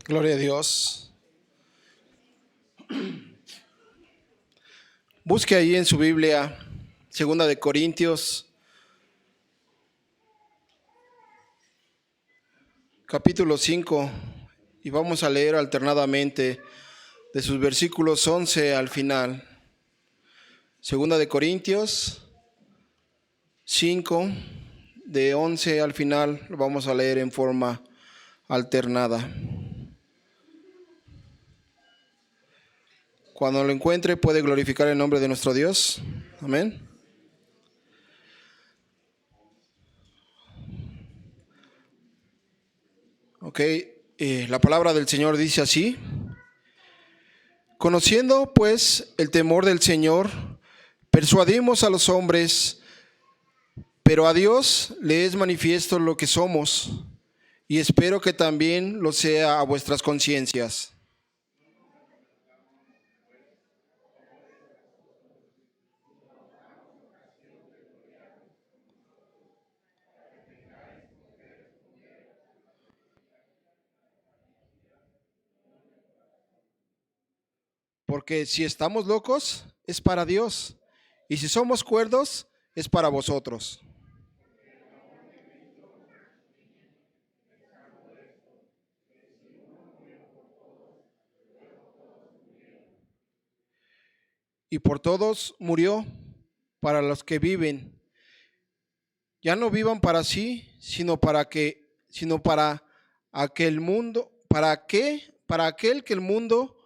Gloria a Dios. Busque ahí en su Biblia, 2 capítulo 5, y vamos a leer alternadamente de sus versículos 11 al final. 2 5, de 11 al final, lo vamos a leer en forma alternada. Cuando lo encuentre, puede glorificar el nombre de nuestro Dios. Amén. Ok, la palabra del Señor dice así: conociendo pues el temor del Señor, persuadimos a los hombres, pero a Dios le es manifiesto lo que somos, y espero que también lo sea a vuestras conciencias. Porque si estamos locos, es para Dios, y si somos cuerdos, es para vosotros. Y por todos murió, para los que viven. Ya no vivan para sí, sino para aquel mundo, para aquel que el mundo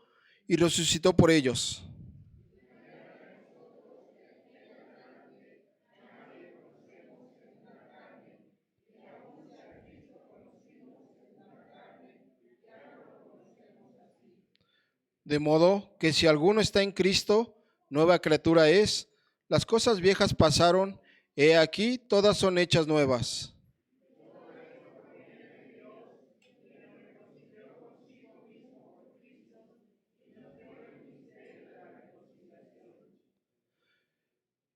y resucitó por ellos. De modo que si alguno está en Cristo, nueva criatura es. Las cosas viejas pasaron, he aquí todas son hechas nuevas.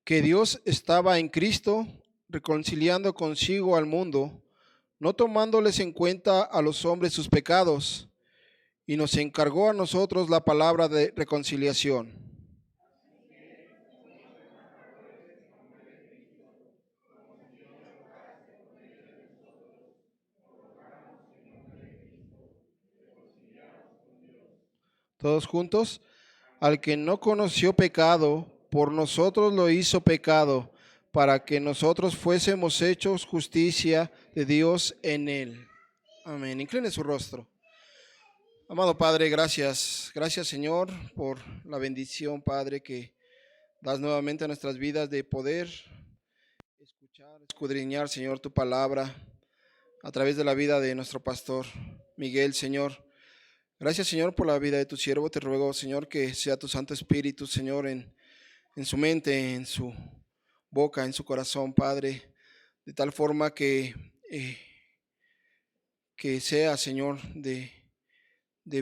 Que Dios estaba en Cristo, reconciliando consigo al mundo, no tomándoles en cuenta a los hombres sus pecados, y nos encargó a nosotros la palabra de reconciliación. Todos juntos: al que no conoció pecado, por nosotros lo hizo pecado, para que nosotros fuésemos hechos justicia de Dios en él. Amén. Incline su rostro. Amado Padre, gracias. Gracias, Señor, por la bendición, Padre, que das nuevamente a nuestras vidas de poder escuchar, escudriñar, Señor, tu palabra a través de la vida de nuestro pastor Miguel, Señor. Gracias, Señor, por la vida de tu siervo. Te ruego, Señor, que sea tu Santo Espíritu, Señor, en su mente, en su boca, en su corazón, Padre, de tal forma que sea, Señor, de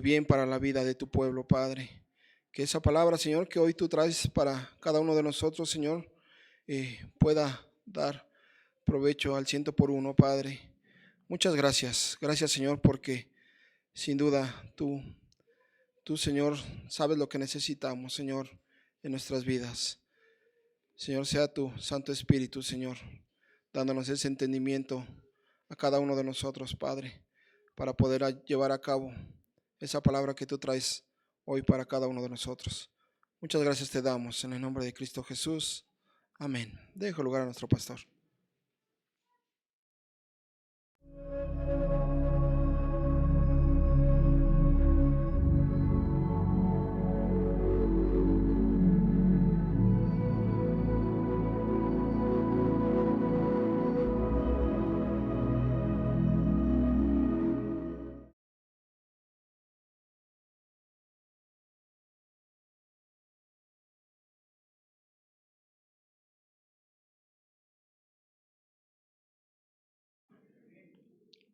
bien para la vida de tu pueblo, Padre. Que esa palabra, Señor, que hoy tú traes para cada uno de nosotros, Señor, pueda dar provecho al 100 por 1, Padre. Muchas gracias. Gracias, Señor, porque sin duda tú, Señor, sabes lo que necesitamos, Señor, en nuestras vidas. Señor, sea tu Santo Espíritu, Señor, dándonos ese entendimiento a cada uno de nosotros, Padre, para poder llevar a cabo esa palabra que tú traes hoy para cada uno de nosotros. Muchas gracias te damos en el nombre de Cristo Jesús. Amén. Dejo lugar a nuestro pastor.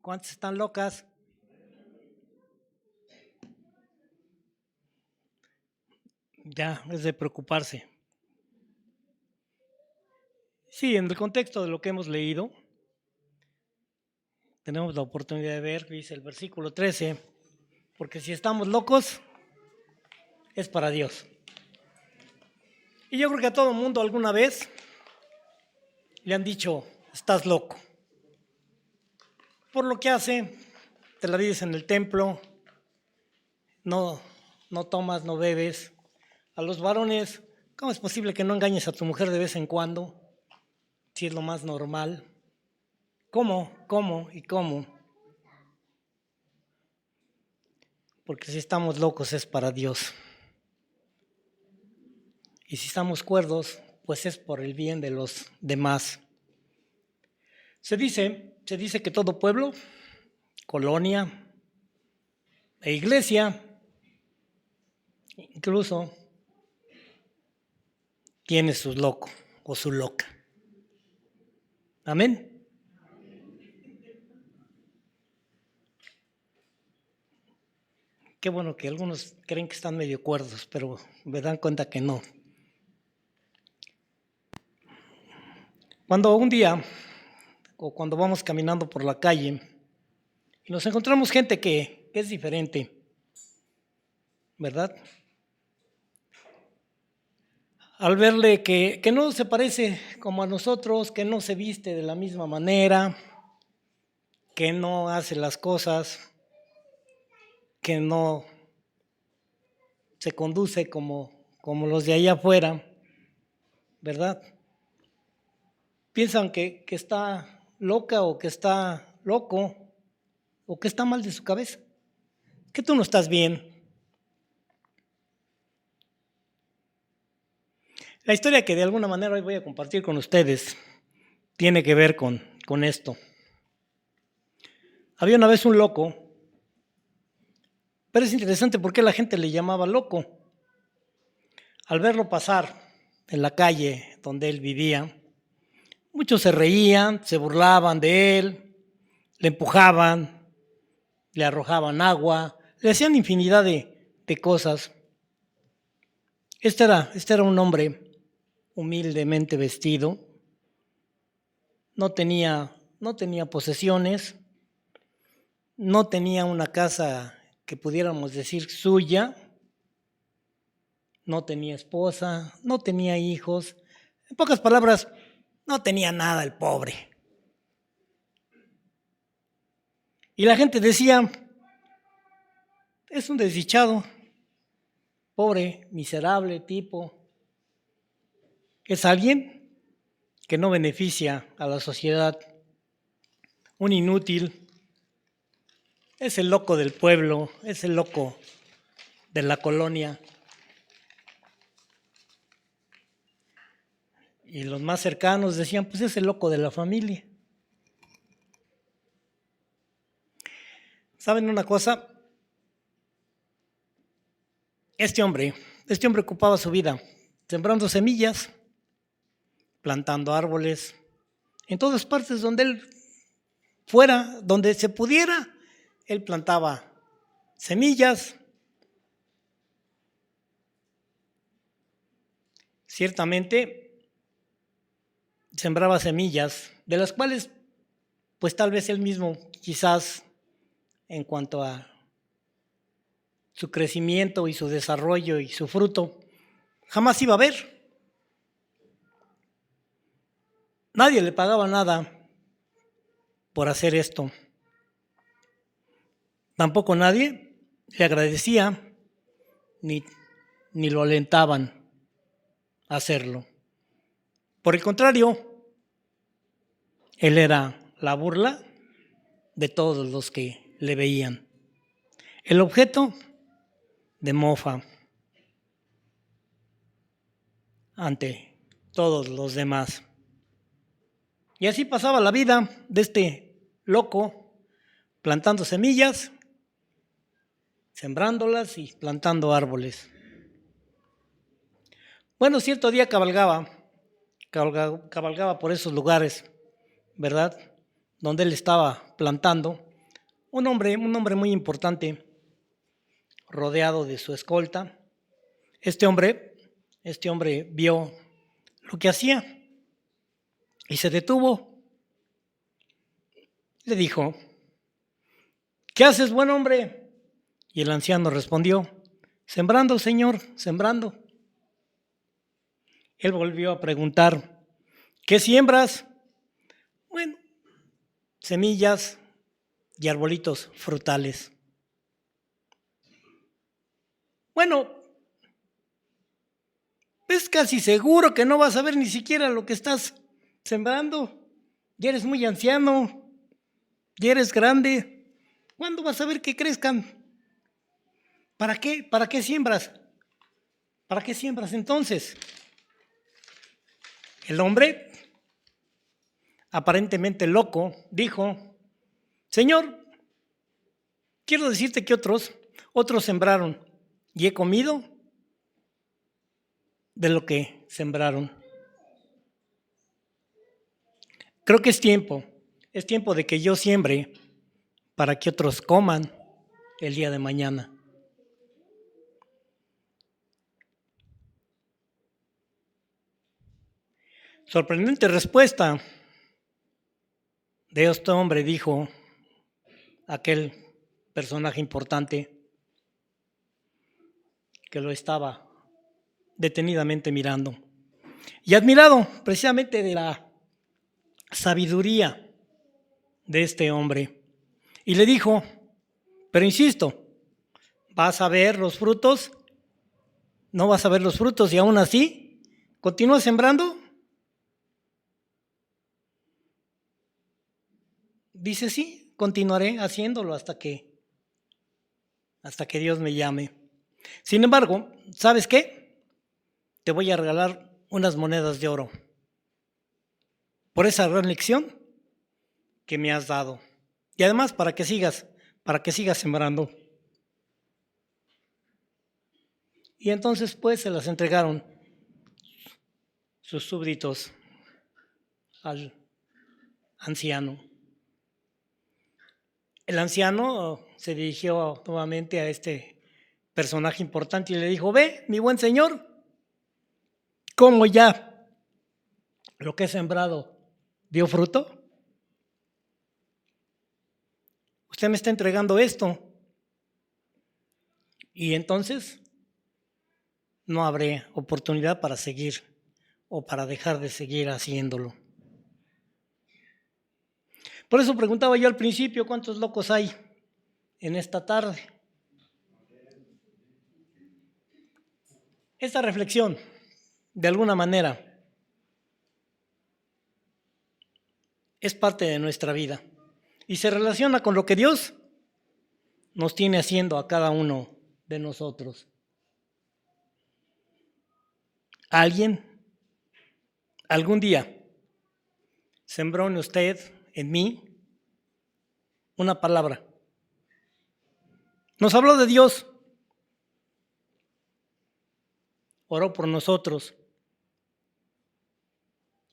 ¿Cuántas están locas? Ya, es de preocuparse. Sí, en el contexto de lo que hemos leído, tenemos la oportunidad de ver, dice el versículo 13, porque si estamos locos, es para Dios. Y yo creo que a todo mundo alguna vez le han dicho, estás loco. Por lo que hace, te la vives en el templo, no tomas, no bebes. A los varones, ¿cómo es posible que no engañes a tu mujer de vez en cuando? Si es lo más normal. ¿Cómo? Porque si estamos locos es para Dios. Y si estamos cuerdos, pues es por el bien de los demás. Se dice que todo pueblo, colonia e iglesia, incluso, tiene su loco o su loca. Amén. Qué bueno que algunos creen que están medio cuerdos, pero me dan cuenta que no. Cuando un día, o cuando vamos caminando por la calle, y nos encontramos gente que es diferente, ¿verdad? Al verle que no se parece como a nosotros, que no se viste de la misma manera, que no hace las cosas, que no se conduce como los de allá afuera, ¿verdad? Piensan que está loca o que está loco o que está mal de su cabeza, que tú no estás bien. La historia que de alguna manera hoy voy a compartir con ustedes tiene que ver con esto. Había una vez un loco, pero es interesante por qué la gente le llamaba loco. Al verlo pasar en la calle donde él vivía, muchos se reían, se burlaban de él, le empujaban, le arrojaban agua, le hacían infinidad de cosas. Este era un hombre humildemente vestido, no tenía posesiones, no tenía una casa que pudiéramos decir suya, no tenía esposa, no tenía hijos. En pocas palabras, no tenía nada el pobre. Y la gente decía, es un desdichado, pobre, miserable tipo. Es alguien que no beneficia a la sociedad, un inútil, es el loco del pueblo, es el loco de la colonia. Y los más cercanos decían, pues es el loco de la familia. ¿Saben una cosa? Este hombre ocupaba su vida sembrando semillas, plantando árboles, en todas partes donde él fuera, donde se pudiera, él plantaba semillas. Ciertamente sembraba semillas, de las cuales, pues tal vez él mismo, quizás en cuanto a su crecimiento y su desarrollo y su fruto, jamás iba a ver. Nadie le pagaba nada por hacer esto. Tampoco nadie le agradecía ni lo alentaban a hacerlo. Por el contrario, él era la burla de todos los que le veían. El objeto de mofa ante todos los demás. Y así pasaba la vida de este loco, plantando semillas, sembrándolas y plantando árboles. Bueno, cierto día cabalgaba por esos lugares, ¿verdad? Donde él estaba plantando, un hombre muy importante, rodeado de su escolta. Este hombre vio lo que hacía y se detuvo. Le dijo: ¿qué haces, buen hombre? Y el anciano respondió: sembrando, Señor, sembrando. Él volvió a preguntar: ¿qué siembras? Bueno, semillas y arbolitos frutales. Bueno, es casi seguro que no vas a ver ni siquiera lo que estás sembrando. Ya eres muy anciano, ya eres grande. ¿Cuándo vas a ver que crezcan? ¿Para qué? ¿Para qué siembras? ¿Para qué siembras entonces? El hombre, aparentemente loco, dijo: Señor, quiero decirte que otros sembraron y he comido de lo que sembraron. Creo que es tiempo de que yo siembre para que otros coman el día de mañana. Sorprendente respuesta de este hombre, dijo aquel personaje importante que lo estaba detenidamente mirando y admirado precisamente de la sabiduría de este hombre. Y le dijo: pero insisto, ¿vas a ver los frutos? ¿No vas a ver los frutos y aún así continúas sembrando? Dice: sí, continuaré haciéndolo hasta que Dios me llame. Sin embargo, ¿sabes qué? Te voy a regalar unas monedas de oro por esa gran lección que me has dado. Y además para que sigas sembrando. Y entonces pues se las entregaron sus súbditos al anciano. El anciano se dirigió nuevamente a este personaje importante y le dijo: ve, mi buen señor, ¿cómo ya lo que he sembrado dio fruto? Usted me está entregando esto y entonces no habrá oportunidad para seguir o para dejar de seguir haciéndolo. Por eso preguntaba yo al principio: ¿cuántos locos hay en esta tarde? Esta reflexión, de alguna manera, es parte de nuestra vida y se relaciona con lo que Dios nos tiene haciendo a cada uno de nosotros. ¿Alguien algún día sembró en usted, en mí, una palabra? Nos habló de Dios, oró por nosotros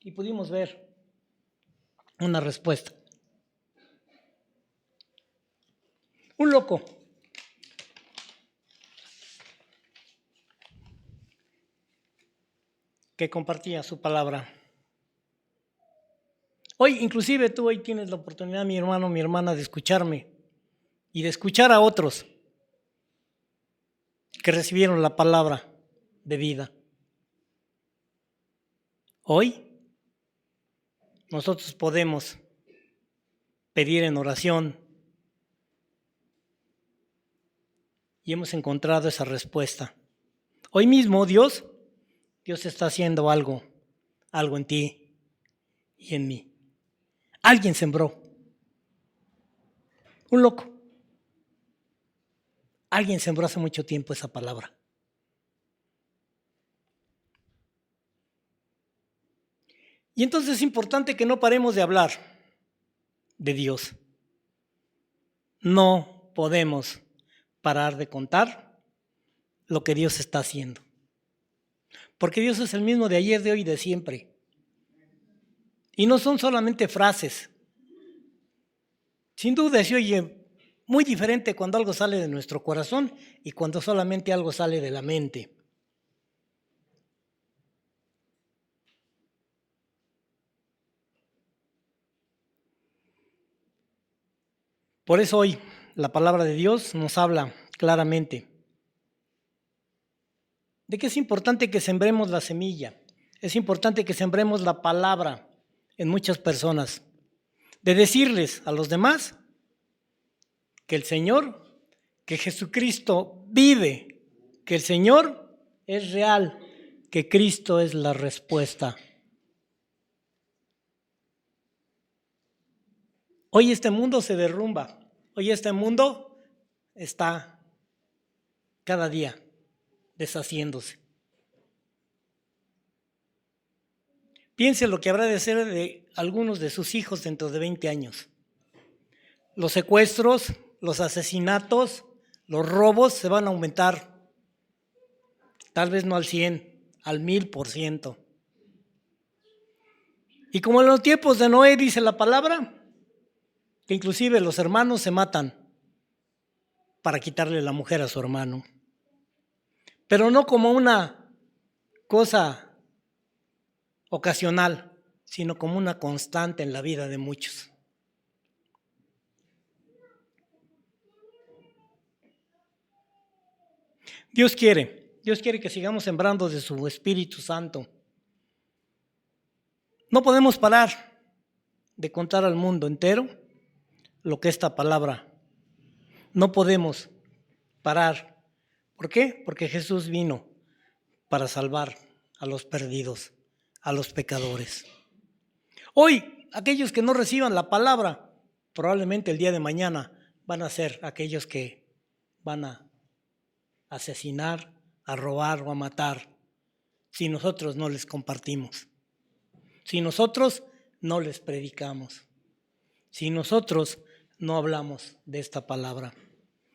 y pudimos ver una respuesta. Un loco que compartía su palabra. Hoy, inclusive tú hoy tienes la oportunidad, mi hermano, mi hermana, de escucharme y de escuchar a otros que recibieron la palabra de vida. Hoy nosotros podemos pedir en oración y hemos encontrado esa respuesta. Hoy mismo Dios está haciendo algo en ti y en mí. Alguien sembró. Un loco. Alguien sembró hace mucho tiempo esa palabra. Y entonces es importante que no paremos de hablar de Dios. No podemos parar de contar lo que Dios está haciendo. Porque Dios es el mismo de ayer, de hoy y de siempre. Y no son solamente frases. Sin duda se oye Muy diferente cuando algo sale de nuestro corazón y cuando solamente algo sale de la mente. Por eso hoy la palabra de Dios nos habla claramente de que es importante que sembremos la semilla, es importante que sembremos la palabra en muchas personas, de decirles a los demás que el Señor, que Jesucristo vive, que el Señor es real, que Cristo es la respuesta. Hoy este mundo se derrumba, hoy este mundo está cada día deshaciéndose. Piense lo que habrá de ser de algunos de sus hijos dentro de 20 años. Los secuestros, los asesinatos, los robos se van a aumentar, tal vez no al 100, al 1000%. Y como en los tiempos de Noé dice la palabra, que inclusive los hermanos se matan para quitarle la mujer a su hermano. Pero no como una cosa ocasional, sino como una constante en la vida de muchos. Dios quiere que sigamos sembrando de su Espíritu Santo. No podemos parar de contar al mundo entero lo que esta palabra. No podemos parar. ¿Por qué? Porque Jesús vino para salvar a los perdidos, a los pecadores. Hoy, aquellos que no reciban la palabra, probablemente el día de mañana van a ser aquellos que van a asesinar, a robar o a matar si nosotros no les compartimos, si nosotros no les predicamos, si nosotros no hablamos de esta palabra.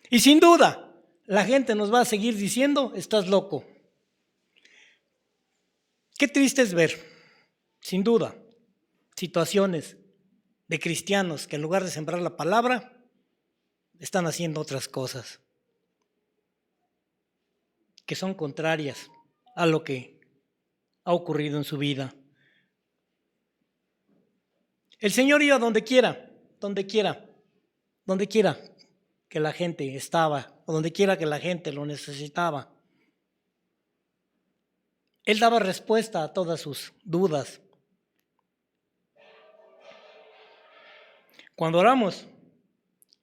Y sin duda, la gente nos va a seguir diciendo, estás loco. Qué triste es ver, sin duda, situaciones de cristianos que en lugar de sembrar la palabra, están haciendo otras cosas que son contrarias a lo que ha ocurrido en su vida. El Señor iba donde quiera que la gente estaba, o donde quiera que la gente lo necesitaba. Él daba respuesta a todas sus dudas. Cuando oramos,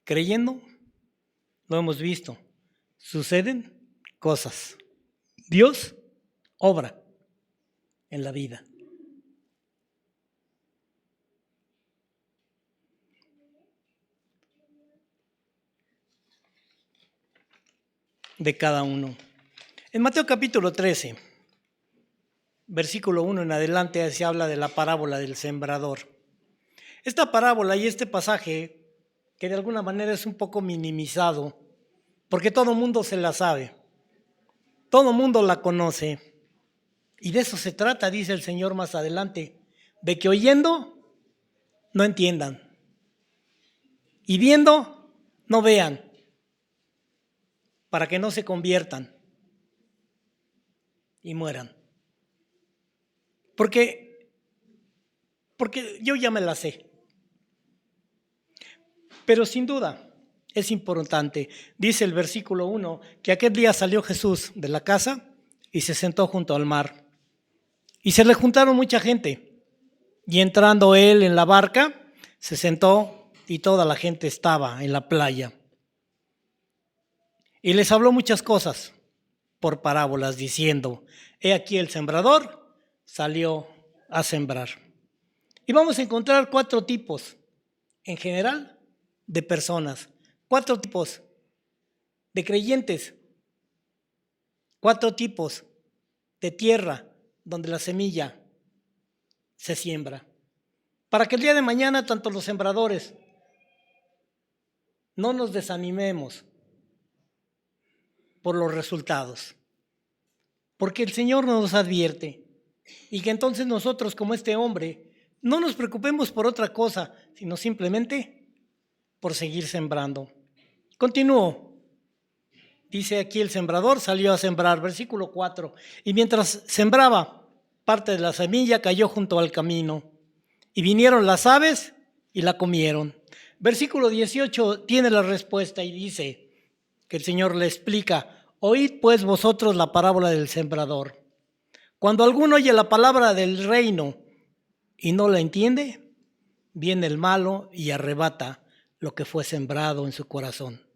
creyendo, lo hemos visto, suceden cosas. Dios obra en la vida. De cada uno. En Mateo capítulo 13, versículo 1 en adelante, se habla de la parábola del sembrador. Esta parábola y este pasaje, que de alguna manera es un poco minimizado, porque todo mundo se la sabe, todo mundo la conoce, y de eso se trata, dice el Señor más adelante, de que oyendo no entiendan, y viendo no vean, para que no se conviertan y mueran. Porque yo ya me la sé. Pero sin duda es importante. Dice el versículo 1 que aquel día salió Jesús de la casa y se sentó junto al mar. Y se le juntaron mucha gente. Y entrando él en la barca, se sentó y toda la gente estaba en la playa. Y les habló muchas cosas por parábolas, diciendo, he aquí el sembrador salió a sembrar. Y vamos a encontrar 4 tipos, en general, de personas. 4 tipos de creyentes. 4 tipos de tierra donde la semilla se siembra. Para que el día de mañana, tanto los sembradores, no nos desanimemos por los resultados. Porque el Señor nos advierte y que entonces nosotros, como este hombre, no nos preocupemos por otra cosa, sino simplemente por seguir sembrando. Continúo. Dice aquí el sembrador salió a sembrar, versículo 4. Y mientras sembraba, parte de la semilla cayó junto al camino. Y vinieron las aves y la comieron. Versículo 18 tiene la respuesta y dice que el Señor le explica: oíd pues vosotros la parábola del sembrador. Cuando alguno oye la palabra del reino y no la entiende, viene el malo y arrebata lo que fue sembrado en su corazón.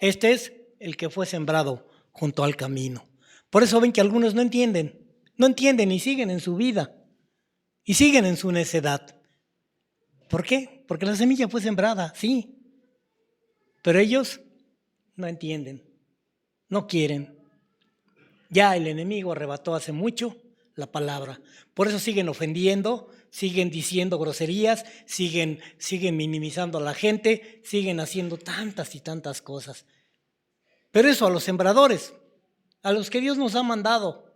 Este es el que fue sembrado junto al camino. Por eso ven que algunos no entienden y siguen en su vida y siguen en su necedad. ¿Por qué? Porque la semilla fue sembrada, sí, pero ellos no entienden, no quieren. Ya el enemigo arrebató hace mucho la palabra. Por eso siguen ofendiendo, siguen diciendo groserías, siguen minimizando a la gente, siguen haciendo tantas y tantas cosas. Pero eso a los sembradores, a los que Dios nos ha mandado,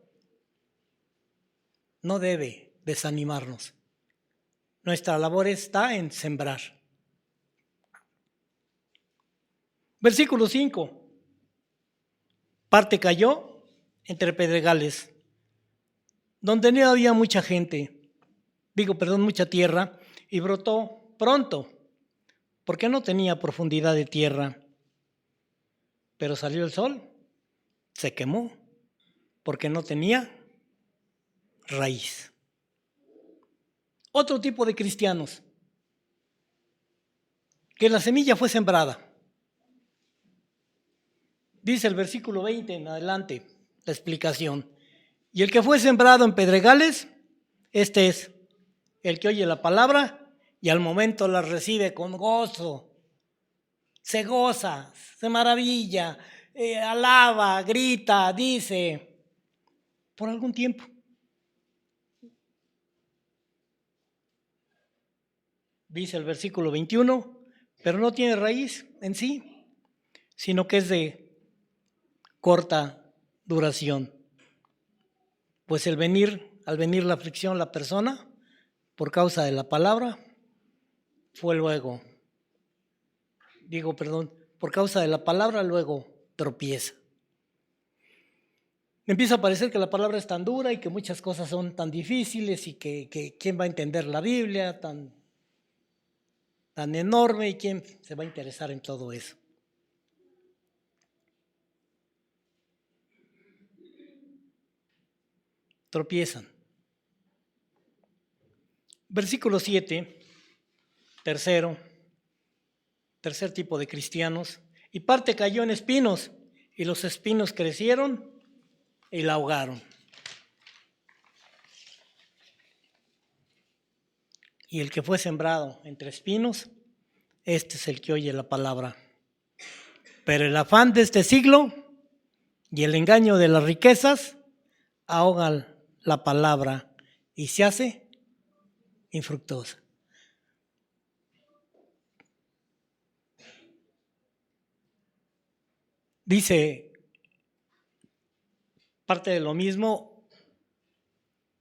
no debe desanimarnos. Nuestra labor está en sembrar. Versículo 5. Parte cayó entre pedregales, donde no había mucha mucha tierra, y brotó pronto, porque no tenía profundidad de tierra. Pero salió el sol, se quemó, porque no tenía raíz. Otro tipo de cristianos, que la semilla fue sembrada. Dice el versículo 20 en adelante, la explicación. Y el que fue sembrado en pedregales, este es el que oye la palabra y al momento la recibe con gozo. Se goza, se maravilla, alaba, grita, dice, por algún tiempo. Dice el versículo 21, pero no tiene raíz en sí, sino que es de corta duración. Pues al venir la aflicción, la persona, por causa de la palabra, por causa de la palabra luego tropieza. Me empieza a parecer que la palabra es tan dura y que muchas cosas son tan difíciles y que quién va a entender la Biblia tan enorme y quién se va a interesar en todo eso. Tropiezan. Versículo 7, tercer tipo de cristianos. Y parte cayó en espinos, y los espinos crecieron y la ahogaron. Y el que fue sembrado entre espinos, este es el que oye la palabra. Pero el afán de este siglo y el engaño de las riquezas ahogan la palabra y se hace infructuosa. Dice parte de lo mismo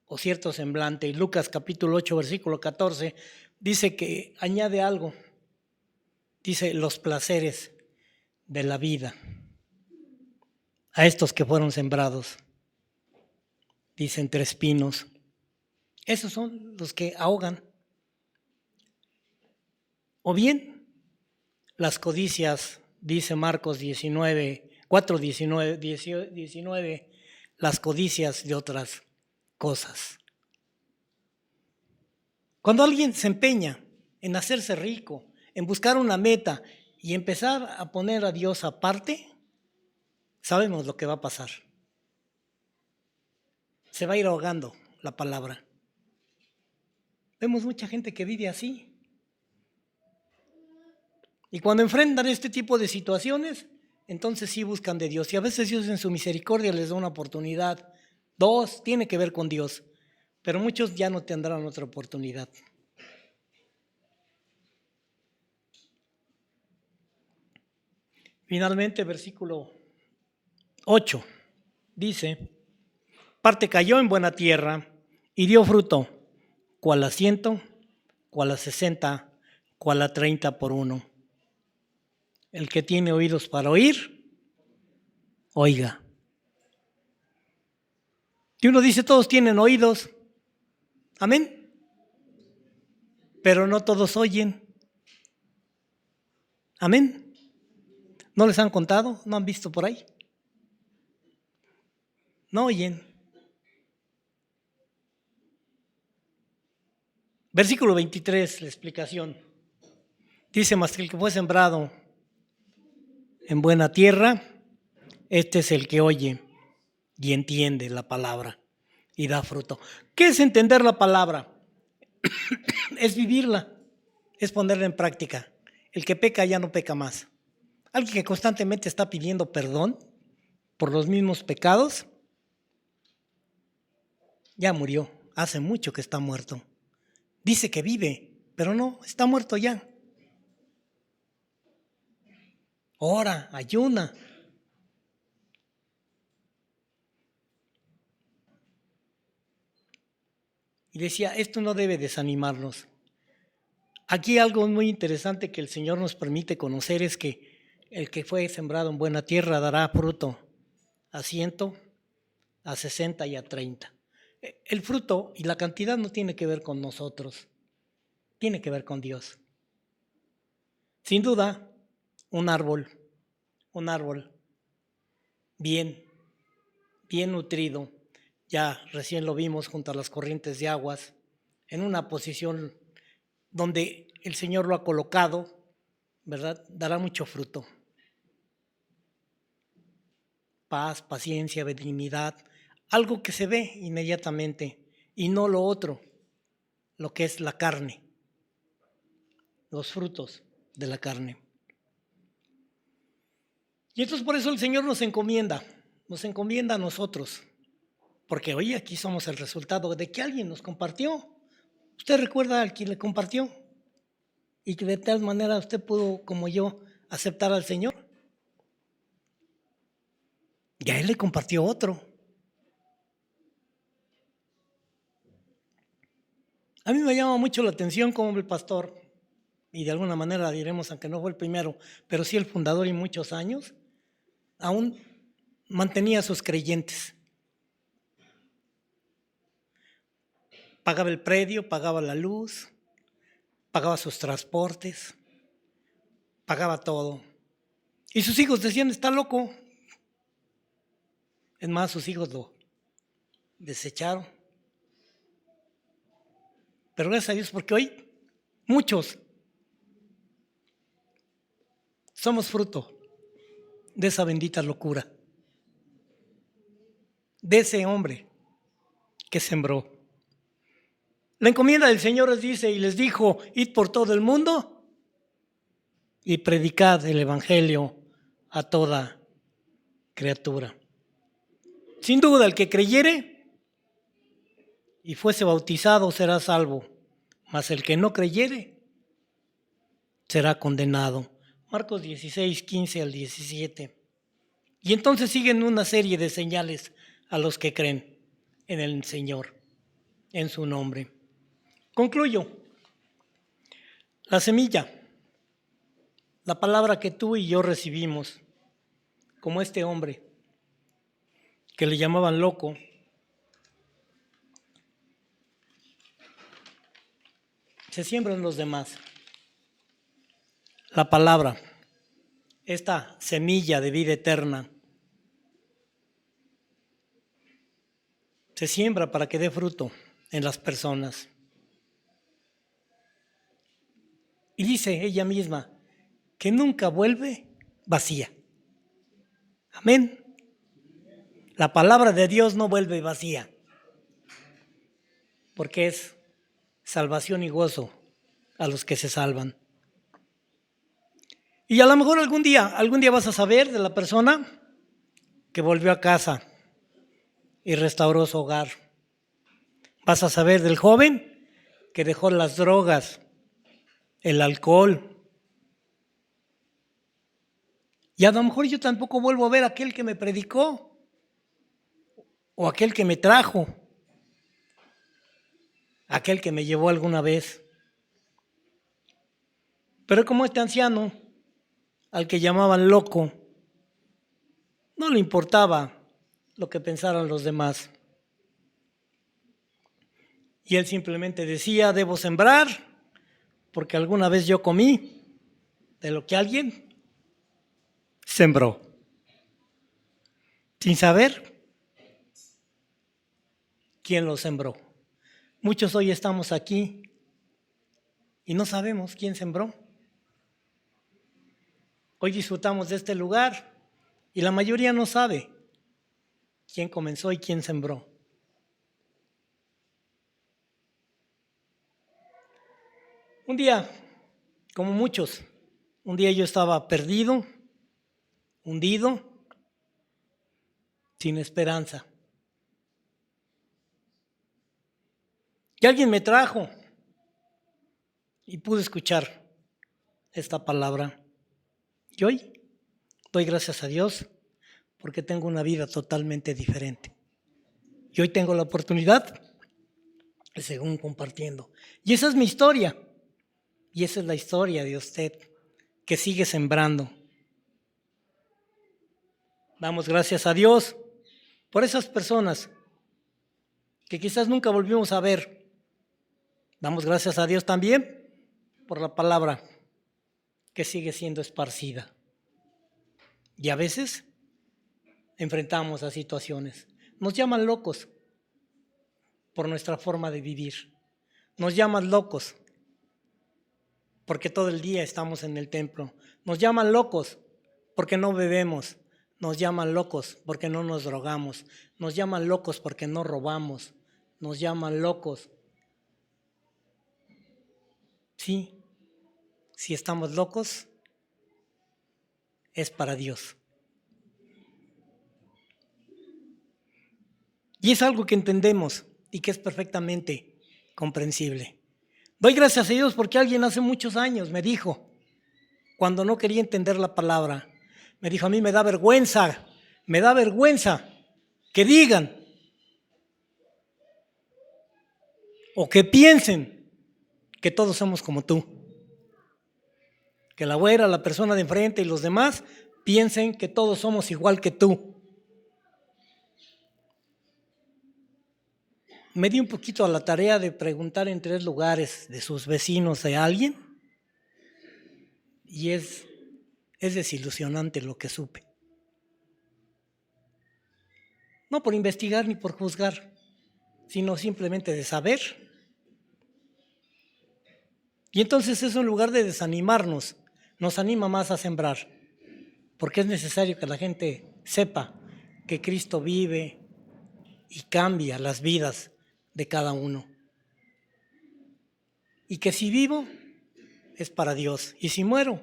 o cierto semblante. Lucas capítulo 8, versículo 14, dice que añade algo. Dice los placeres de la vida a estos que fueron sembrados. Dice entre espinos. Esos son los que ahogan. O bien las codicias, dice Marcos 4:19, las codicias de otras cosas. Cuando alguien se empeña en hacerse rico, en buscar una meta y empezar a poner a Dios aparte, sabemos lo que va a pasar. Se va a ir ahogando la palabra. Vemos mucha gente que vive así. Y cuando enfrentan este tipo de situaciones, entonces sí buscan de Dios. Y a veces Dios en su misericordia les da una oportunidad. 2, tiene que ver con Dios. Pero muchos ya no tendrán otra oportunidad. Finalmente, versículo 8, dice, parte cayó en buena tierra y dio fruto, cual a 100, cual a 60, cual a 30 por uno. El que tiene oídos para oír, oiga. Y uno dice, todos tienen oídos. Amén. Pero no todos oyen. Amén. ¿No les han contado? ¿No han visto por ahí? No oyen. Versículo 23, la explicación. Dice, mas el que fue sembrado en buena tierra, este es el que oye y entiende la palabra y da fruto. ¿Qué es entender la palabra? Es vivirla, es ponerla en práctica. El que peca ya no peca más. Alguien que constantemente está pidiendo perdón por los mismos pecados, ya murió, hace mucho que está muerto. Dice que vive, pero no, está muerto ya. Ora, ayuna. Y decía, esto no debe desanimarnos. Aquí algo muy interesante que el Señor nos permite conocer es que el que fue sembrado en buena tierra dará fruto a 100, a 60 y a 30. El fruto y la cantidad no tiene que ver con nosotros, tiene que ver con Dios. Sin duda, un árbol bien nutrido, ya recién lo vimos junto a las corrientes de aguas, en una posición donde el Señor lo ha colocado, ¿verdad? Dará mucho fruto. Paz, paciencia, benignidad, algo que se ve inmediatamente y no lo otro, lo que es la carne, los frutos de la carne. Y entonces por eso el Señor nos encomienda a nosotros, porque hoy aquí somos el resultado de que alguien nos compartió. ¿Usted recuerda al quien le compartió? Y que de tal manera usted pudo, como yo, aceptar al Señor. Y a él le compartió otro. A mí me llama mucho la atención cómo el pastor, y de alguna manera diremos, aunque no fue el primero, pero sí el fundador y muchos años, aún mantenía a sus creyentes. Pagaba el predio, pagaba la luz, pagaba sus transportes, pagaba todo. Y sus hijos decían, está loco. Es más, sus hijos lo desecharon. Pero gracias a Dios, porque hoy muchos somos fruto de esa bendita locura, de ese hombre que sembró. La encomienda del Señor les dice y les dijo, id por todo el mundo y predicad el evangelio a toda criatura. Sin duda, el que creyere y fuese bautizado será salvo, mas el que no creyere será condenado. Marcos 16, 15 al 17. Y entonces siguen una serie de señales a los que creen en el Señor, en su nombre. Concluyo. La semilla, la palabra que tú y yo recibimos, como este hombre que le llamaban loco, se siembra en los demás. La palabra, esta semilla de vida eterna, se siembra para que dé fruto en las personas. Y dice ella misma que nunca vuelve vacía. Amén. La palabra de Dios no vuelve vacía, porque es salvación y gozo a los que se salvan. Y a lo mejor algún día vas a saber de la persona que volvió a casa y restauró su hogar. Vas a saber del joven que dejó las drogas, el alcohol. Y a lo mejor yo tampoco vuelvo a ver a aquel que me predicó o aquel que me trajo, aquel que me llevó alguna vez. Pero como este anciano, al que llamaban loco, no le importaba lo que pensaran los demás. Y él simplemente decía, debo sembrar, porque alguna vez yo comí de lo que alguien sembró. Sin saber quién lo sembró. Muchos hoy estamos aquí y no sabemos quién sembró. Hoy disfrutamos de este lugar y la mayoría no sabe quién comenzó y quién sembró. Un día, como muchos, un día yo estaba perdido, hundido, sin esperanza. Y alguien me trajo y pude escuchar esta palabra. Y hoy doy gracias a Dios porque tengo una vida totalmente diferente. Y hoy tengo la oportunidad de seguir compartiendo. Y esa es mi historia. Y esa es la historia de usted que sigue sembrando. Damos gracias a Dios por esas personas que quizás nunca volvimos a ver. Damos gracias a Dios también por la palabra que sigue siendo esparcida. Y a veces enfrentamos a situaciones. Nos llaman locos por nuestra forma de vivir. Nos llaman locos porque todo el día estamos en el templo. Nos llaman locos porque no bebemos. Nos llaman locos porque no nos drogamos. Nos llaman locos porque no robamos. Nos llaman locos. Sí, si estamos locos, es para Dios. Y es algo que entendemos y que es perfectamente comprensible. Doy gracias a Dios porque alguien hace muchos años me dijo, cuando no quería entender la palabra, me dijo, a mí me da vergüenza que digan o que piensen que todos somos como tú. Que la güera, la persona de enfrente y los demás piensen que todos somos igual que tú. Me di un poquito a la tarea de preguntar en 3 lugares de sus vecinos de alguien y es desilusionante lo que supe. No por investigar ni por juzgar, sino simplemente de saber. Y entonces eso en lugar de desanimarnos, nos anima más a sembrar, porque es necesario que la gente sepa que Cristo vive y cambia las vidas de cada uno. Y que si vivo, es para Dios, y si muero,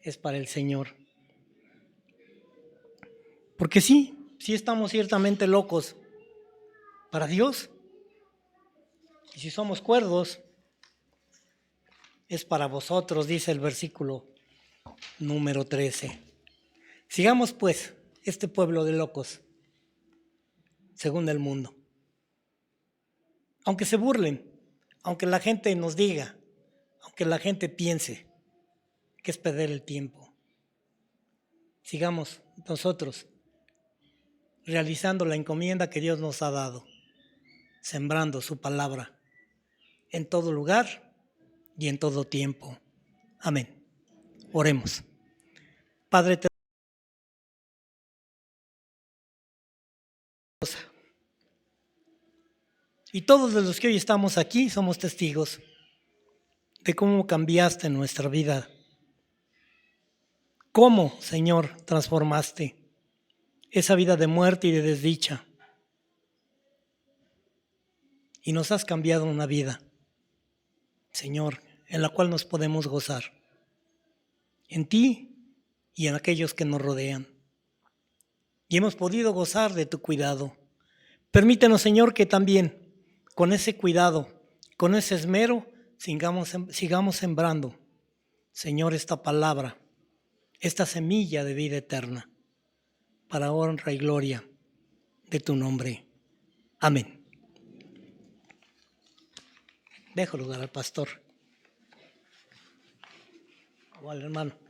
es para el Señor. Porque sí estamos ciertamente locos para Dios, y si somos cuerdos, es para vosotros, dice el versículo número 13. Sigamos pues este pueblo de locos, según el mundo. Aunque se burlen, aunque la gente nos diga, aunque la gente piense que es perder el tiempo, sigamos nosotros realizando la encomienda que Dios nos ha dado, sembrando su palabra en todo lugar y en todo tiempo. Amén. Oremos. Padre, te y todos los que hoy estamos aquí somos testigos de cómo cambiaste nuestra vida. Cómo, Señor, transformaste esa vida de muerte y de desdicha. Y nos has cambiado una vida, Señor, en la cual nos podemos gozar. En ti y en aquellos que nos rodean. Y hemos podido gozar de tu cuidado. Permítenos, Señor, que también con ese cuidado, con ese esmero, sigamos sembrando, Señor, esta palabra, esta semilla de vida eterna, para honra y gloria de tu nombre. Amén. Dejo lugar al pastor o al hermano.